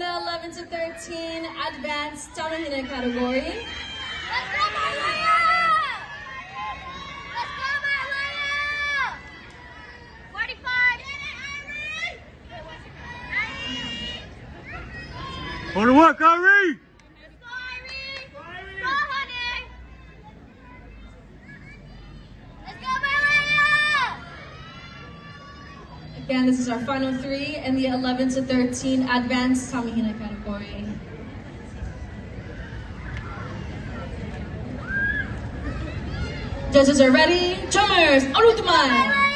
the 11 to 13 advanced tamahine category. Let's go, Marlaya! Let's go, Marlaya! 45. On the what, Kyrie? Let's go, Irie! Go, Hunnay! Let's go, Marlaya! Again, this is our final three in the 11 to 13 advanced tamahine category. Judges are ready. Drummers, arutuman!